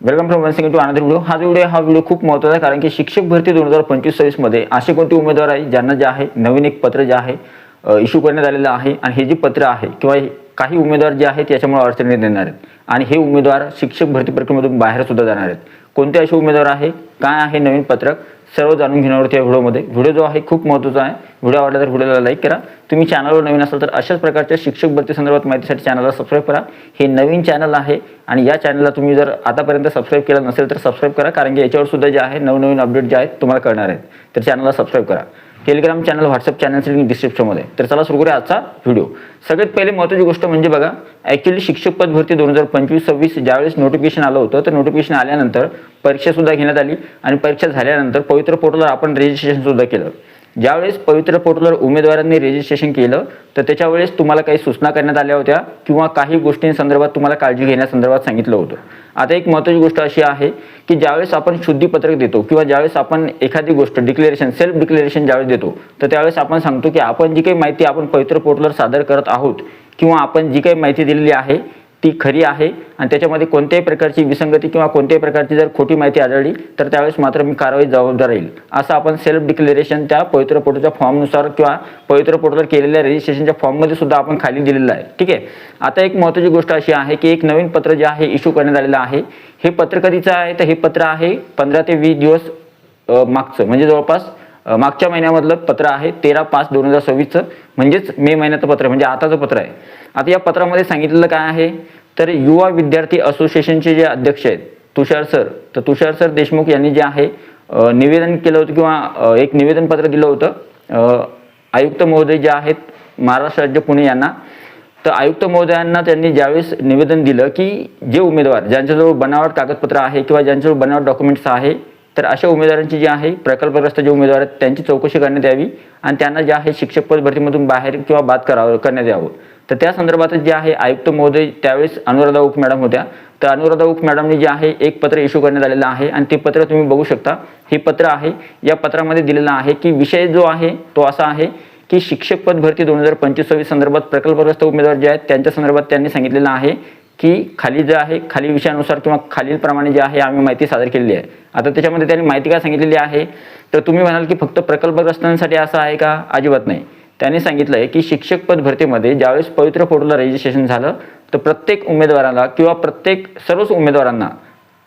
Welcome from once again to another video. हा video खूप महत्त्वाचा आहे, कारण की शिक्षक भरती 2025-26 मध्ये असे कोणते उमेदवार आहेत ज्यांना जे आहे नवीन एक पत्र जे आहे इश्यू करण्यात आलेलं आहे, आणि हे जे पत्र आहे किंवा काही उमेदवार जे आहेत याच्यामुळे अडचणीत येणार आहेत, आणि हे उमेदवार शिक्षक भरती प्रक्रियेमधून बाहेर सुद्धा जाणार आहेत। कोणते असे उमेदवार आहे, काय आहे नवीन पत्रक, सर्व जाणून घेणार आहोत या व्हिडिओमध्ये। व्हिडिओ जो आहे खूप महत्त्वाचा आहे। व्हिडिओ आवडला तर व्हिडिओला लाईक करा। तुम्ही चॅनलवर नवीन असाल तर अशाच प्रकारच्या शिक्षक भरती संदर्भात माहितीसाठी चॅनलला सबस्क्राईब करा। हे नवीन चॅनल आहे आणि या चॅनलला तुम्ही जर आतापर्यंत सबस्क्राईब केलं नसेल तर सबस्क्राईब करा, कारण की याच्यावर सुद्धा जे आहे नवनवीन अपडेट जे आहेत तुम्हाला कळणार आहेत। तर चॅनलला सबस्क्राईब करा। टेलिग्राम चॅनल, व्हॉट्सअप चॅनलची लिंक डिस्क्रिप्शनमध्ये। तर चला सुरू करूया आजचा व्हिडिओ। सगळ्यात पहिले महत्त्वाची गोष्ट म्हणजे बघा, ॲक्च्युअली शिक्षक पद भरती 2025-26 ज्यावेळेस नोटिफिकेशन आलं होतं, तर नोटिफिकेशन आल्यानंतर परीक्षा सुद्धा घेण्यात आली, आणि परीक्षा झाल्यानंतर पवित्र पोर्टलवर आपण रजिस्ट्रेशन सुद्धा केलं। ज्यावेळेस पवित्र पोर्टलवर उमेदवारांनी रजिस्ट्रेशन केलं तर त्याच्यावेळेस तुम्हाला काही सूचना करण्यात आल्या होत्या किंवा काही गोष्टींसंदर्भात तुम्हाला काळजी घेण्यासंदर्भात सांगितलं होतं। आता एक महत्त्वाची गोष्ट अशी आहे की ज्यावेळेस आपण शुद्धीपत्रक देतो किंवा ज्यावेळेस आपण एखादी गोष्ट डिक्लेरेशन, सेल्फ डिक्लेरेशन ज्यावेळेस देतो, तर त्यावेळेस आपण सांगतो की आपण जी काही माहिती आपण पवित्र पोर्टलवर सादर करत आहोत किंवा आपण जी काही माहिती दिलेली आहे ती खरी आहे, आणि त्याच्यामध्ये कोणत्याही प्रकारची विसंगती किंवा कोणत्याही प्रकारची जर खोटी माहिती आढळली तर त्यावेळेस मात्र मी कारवाई जबाबदार राहील, असं आपण सेल्फ डिक्लेरेशन त्या पवित्र पोर्टलच्या फॉर्मनुसार किंवा पवित्र पोर्टलवर केलेल्या रजिस्ट्रेशनच्या फॉर्ममध्ये सुद्धा आपण खाली दिलेलं आहे। ठीक आहे। आता एक महत्त्वाची गोष्ट अशी आहे की एक नवीन पत्र जे आहे इश्यू करण्यात आलेलं आहे। हे पत्र कधीचं आहे, तर हे पत्र आहे 15 ते 20 दिवस मागचं, म्हणजे जवळपास मागच्या महिन्यामधलं पत्र आहे 13/5/2026, म्हणजेच मे महिन्याचं पत्र, म्हणजे आताचं पत्र आहे। आता या पत्रामध्ये सांगितलेलं काय आहे, तर युवा विद्यार्थी असोसिएशनचे जे अध्यक्ष आहेत तुषार सर देशमुख यांनी जे आहे निवेदन केलं होतं किंवा एक निवेदन पत्र दिलं होतं आयुक्त महोदय जे आहेत महाराष्ट्र राज्य पुणे यांना। तर आयुक्त महोदयांना त्यांनी ज्यावेळेस निवेदन दिलं की जे उमेदवार ज्यांच्याजवळ बनावट कागदपत्र आहे किंवा ज्यांच्याजवळ बनावट डॉक्युमेंट्स आहे, तर अशा उमेदवारांची जी आहे प्रकल्पग्रस्त जे उमेदवार आहेत त्यांची चौकशी करण्यात यावी, आणि त्यांना जे आहे शिक्षक पद भरतीमधून बाहेर किंवा बाद करण्यात यावं। तर त्या संदर्भात जे आहे आयुक्त महोदय त्यावेळेस अनुराधा उक मॅडम होत्या। तर अनुराधा उक मॅडमने जे आहे एक पत्र इश्यू करण्यात आलेलं आहे, आणि ते पत्र तुम्ही बघू शकता। हे पत्र आहे, या पत्रामध्ये दिलेलं आहे की विषय जो आहे तो असा आहे की शिक्षक पद भरती 2025-26 संदर्भात प्रकल्पग्रस्त उमेदवार जे आहेत त्यांच्या संदर्भात त्यांनी सांगितलेलं आहे की खाली जे आहे खाली विषयानुसार किंवा खालीलप्रमाणे जे आहे आम्ही माहिती सादर केलेली आहे। आता त्याच्यामध्ये त्यांनी माहिती काय सांगितलेली आहे, तर तुम्ही म्हणाल की फक्त प्रकल्पग्रस्तांसाठी असं आहे का? अजिबात नाही। त्यांनी सांगितलं आहे की शिक्षक पद भरतीमध्ये ज्यावेळेस पवित्र पोर्टलला रजिस्ट्रेशन झालं तर प्रत्येक उमेदवाराला किंवा सर्वच उमेदवारांना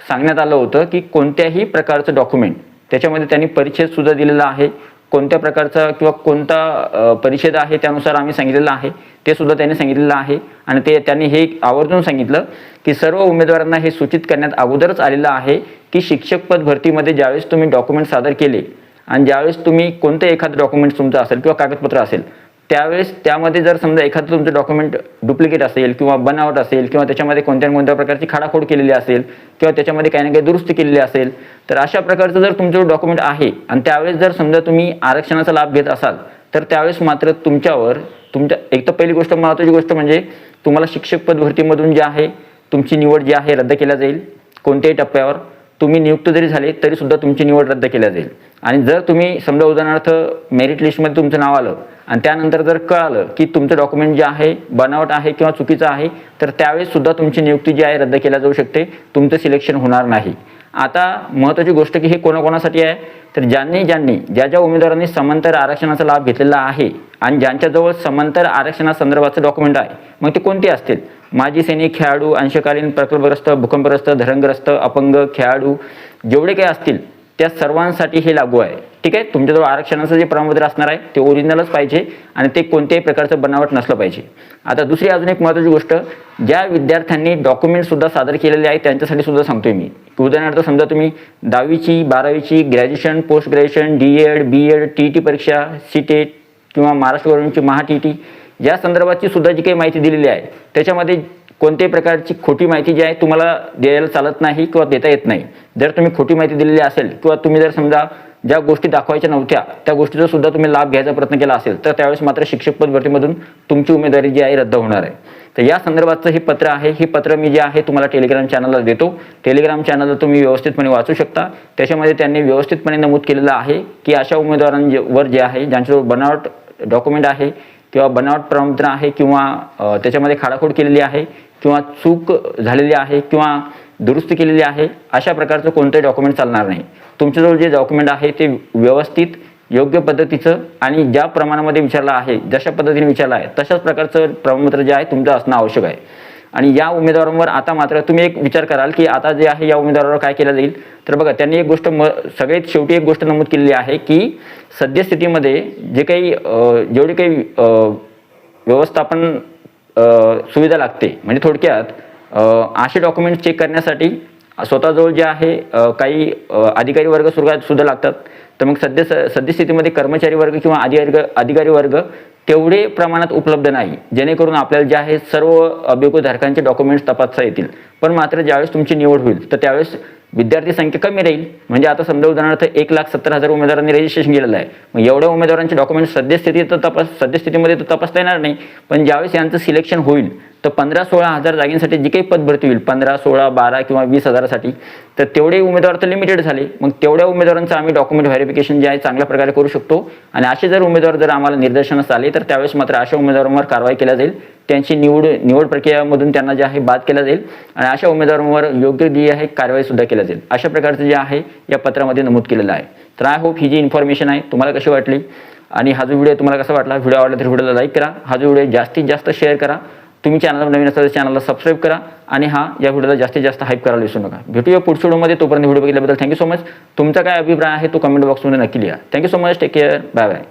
सांगण्यात आलं होतं की कोणत्याही प्रकारचं डॉक्युमेंट, त्याच्यामध्ये त्यांनी परिच्छेद सुद्धा दिलेला आहे, कोणत्या प्रकारचा किंवा कोणता परिच्छेद आहे त्यानुसार आम्ही सांगितलेलं आहे ते सुद्धा त्यांनी सांगितलेलं आहे। आणि त्यांनी हे आवर्जून सांगितलं की सर्व उमेदवारांना हे सूचित करण्यात अगोदरच आलेलं आहे की शिक्षक पद भरतीमध्ये ज्यावेळेस तुम्ही डॉक्युमेंट सादर केले आणि ज्यावेळेस तुम्ही कोणतं एखादं डॉक्युमेंट तुमचं असेल किंवा कागदपत्र असेल, त्यावेळेस त्यामध्ये जर समजा एखादं तुमचं डॉक्युमेंट डुप्लिकेट असेल किंवा बनावट असेल किंवा त्याच्यामध्ये कोणत्या प्रकारची खाडाखोड केलेली असेल किंवा त्याच्यामध्ये काही ना काही दुरुस्ती केलेली असेल, तर अशा प्रकारचं जर तुमचं डॉक्युमेंट आहे आणि त्यावेळेस जर समजा तुम्ही आरक्षणाचा लाभ घेत असाल, तर त्यावेळेस मात्र एक तर पहिली गोष्ट, महत्त्वाची गोष्ट म्हणजे तुम्हाला शिक्षक पद भरतीमधून जे आहे तुमची निवड जी आहे रद्द केल्या जाईल। कोणत्याही टप्प्यावर तुम्ही नियुक्त जरी झाले तरी सुद्धा तुमची निवड रद्द केल्या जाईल। आणि जर तुम्ही समजा उदाहरणार्थ मेरिट लिस्टमध्ये तुमचं नाव आलं आणि त्यानंतर जर कळालं की तुमचं डॉक्युमेंट जे आहे बनावट आहे किंवा चुकीचं आहे, तर त्यावेळेस सुद्धा तुमची नियुक्ती जी आहे रद्द केल्या जाऊ शकते, तुमचं सिलेक्शन होणार नाही। आता महत्त्वाची गोष्ट की हे कोणाकोणासाठी आहे, तर ज्या उमेदवारांनी समांतर आरक्षणाचा लाभ घेतलेला आहे आणि ज्यांच्याजवळ समांतर आरक्षणासंदर्भाचं डॉक्युमेंट आहे, मग ते कोणते असतील? माजी सैनिक, खेळाडू, अंशकालीन, प्रकल्पग्रस्त, भूकंपग्रस्त, धरणग्रस्त, अपंग, खेळाडू, जेवढे काही असतील त्या सर्वांसाठी हे लागू आहे। ठीक आहे। तुमच्याजवळ आरक्षणाचं जे प्रमाणपत्र असणार आहे ते ओरिजिनलच पाहिजे आणि ते कोणत्याही प्रकारचं बनावट नसलं पाहिजे। आता दुसरी अजून एक महत्त्वाची गोष्ट, ज्या विद्यार्थ्यांनी डॉक्युमेंट सुद्धा सादर केलेले आहे त्यांच्यासाठी सुद्धा सांगतोय मी। उदाहरणार्थ समजा तुम्ही 10वीची, 12वीची, graduation, post graduation, DED, BEd, TET परीक्षा, CTET किंवा महाराष्ट्र गव्हर्नमेंटची MHA-TET या संदर्भाची सुद्धा जी काही माहिती दिलेली आहे त्याच्यामध्ये कोणत्याही प्रकारची खोटी माहिती जी आहे तुम्हाला द्यायला चालत नाही किंवा देता येत नाही। जर तुम्ही खोटी माहिती दिलेली असेल किंवा तुम्ही जर समजा ज्या गोष्टी दाखवायच्या नव्हत्या त्या गोष्टीचा सुद्धा तुम्ही लाभ घ्यायचा प्रयत्न केला असेल, तर त्यावेळेस मात्र शिक्षक पद भरतीमधून तुमची उमेदवारी जी आहे रद्द होणार आहे। तर या संदर्भातचं हे पत्र आहे। हे पत्र मी जे आहे तुम्हाला टेलिग्राम चॅनलला देतो। टेलिग्राम चॅनलला तुम्ही व्यवस्थितपणे वाचू शकता। त्याच्यामध्ये त्यांनी व्यवस्थितपणे नमूद केलेलं आहे की अशा उमेदवारांवर जे आहे ज्यांच्याजवळ बनावट डॉक्युमेंट आहे किंवा बनावट प्रमाणपत्र आहे किंवा त्याच्यामध्ये खाडाखोड केलेली आहे किंवा चूक झालेली आहे किंवा दुरुस्ती केलेली आहे, अशा प्रकारचं कोणतंही डॉक्युमेंट चालणार नाही. तुमच्याजवळ जे डॉक्युमेंट आहे ते व्यवस्थित योग्य पद्धतीचं आणि ज्या प्रमाणामध्ये विचारलं आहे, जशा पद्धतीने विचारलं आहे तशाच प्रकारचं प्रमाणपत्र जे आहे तुमचं असणं आवश्यक आहे. आणि या उमेदवारांवर आता मात्र तुम्ही एक विचार कराल की आता जे आहे या उमेदवारावर काय केलं जाईल. तर बघा, त्यांनी एक गोष्ट सगळ्यात शेवटी एक गोष्ट नमूद केलेली आहे की सद्यस्थितीमध्ये जे काही जेवढे काही व्यवस्थापन सुविधा लागते, म्हणजे थोडक्यात असे डॉक्युमेंट चेक करण्यासाठी स्वतःजवळ जे आहे काही अधिकारी वर्ग सुद्धा लागतात. तर मग सद्यस्थितीमध्ये कर्मचारी वर्ग किंवा अधिकारी वर्ग तेवढे प्रमाणात उपलब्ध नाही, जेणेकरून आपल्याला जे आहे सर्व अभियोगधारकांचे डॉक्युमेंट्स तपासता येतील. पण मात्र ज्यावेळेस तुमची निवड होईल तर त्यावेळेस विद्यार्थी संख्या कमी राहील. म्हणजे आता समजा उदाहरणार्थ 1,70,000 उमेदवारांनी रजिस्ट्रेशन केलेलं आहे. मग एवढ्या उमेदवारांचे डॉक्युमेंट्स सद्यस्थितीमध्ये तर तपासता येणार नाही. पण ज्यावेळेस यांचं सिलेक्शन होईल तर 15-16 हजार जागेसाठी जी काही पद भरती होईल, 15, 16, 12 किंवा 20,000साठी, तर तेवढे उमेदवार तर लिमिटेड झाले. मग तेवढ्या उमेदवारांचं आम्ही डॉक्युमेंट व्हेरिफिकेशन जे आहे चांगल्या प्रकारे करू शकतो. आणि असे जर उमेदवार जर आम्हाला निदर्शनास आले तर त्यावेळेस मात्र अशा उमेदवारांवर कारवाई केल्या जाईल. त्यांची निवड प्रक्रियामधून त्यांना जे आहे बाद केला जाईल आणि अशा उमेदवारांवर योग्य जी आहे कारवाई सुद्धा केल्या जाईल. अशा प्रकारचं जे आहे या पत्रामध्ये नमूद केलेलं आहे. तर आय होप ही जी इन्फॉर्मेशन आहे तुम्हाला कशी वाटली आणि हा जो व्हिडिओ तुम्हाला कसा वाटला. व्हिडिओ आवडला तर व्हिडिओला लाईक करा, हा जो व्हिडिओ जास्तीत जास्त शेअर करा. तुम्ही चॅनलवर नवीन असाल तर चॅनलला सबस्क्राईब करा आणि या व्हिडिओला जास्तीत जास्त हाईप करायला विसरू नका. भेटूया पुढच्या व्हिडिओमध्ये. तोपर्यंत व्हिडिओ बघितल्याबद्दल थँक्यू सो मच. तुमचा काय अभिप्राय आहे तो कमेंट बॉक्समध्ये नक्की लिहा. Thank you so much. Take care. Bye bye.